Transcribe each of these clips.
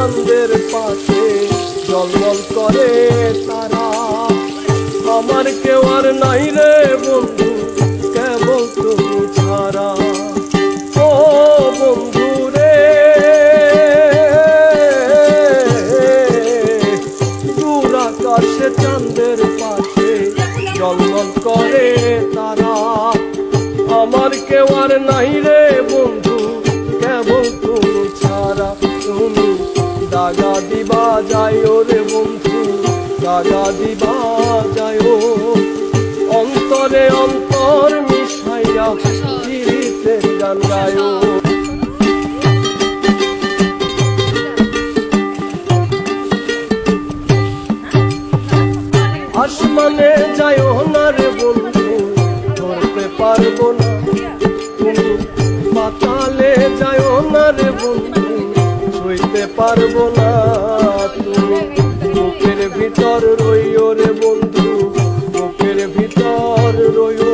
চাঁদের পাশে জলমল করে তারা। আমার কেউ আর নাই রে বন্ধু কেবল তুমি ছাড়া। ও বন্ধু রে দূর আকাশে চাঁদের পাশে জলমল করে তারা। আমার কেউ আর নাই রে বন্ধু কেবল তুমি ছাড়া। তুমি দাগা দিবা যাইও রে বন্ধু দাগা দিবা যাইও। অন্তরে অন্তর মিশাইয়া গীতের গান গায়ো। আসমানে যাইও না রে বন্ধু ধরতে পারবো না। তুমি পাতালে যাইও না রে বন্ধু ছুঁইতে পারবো না। তুমি বুকের ভিতর রইও রে বন্ধু বুকের ভিতর রইও।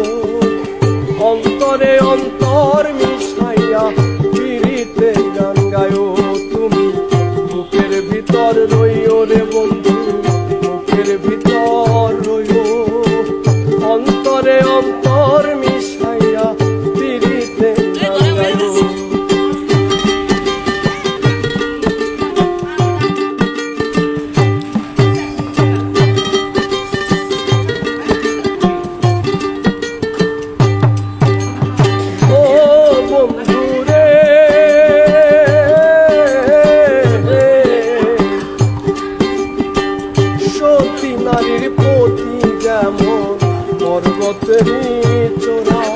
অন্তরে অন্তর মিশাইয়া পিরিতে গান গায়ো। তুমি বুকের ভিতর রইও রে বন্ধু বুকের ভিতর রইও। অন্তরে অন্তর মিশাইয়া পিরিতে গান গায়ো। সতী নারীর প্রতি যেমন পর্বতেরই চূড়া।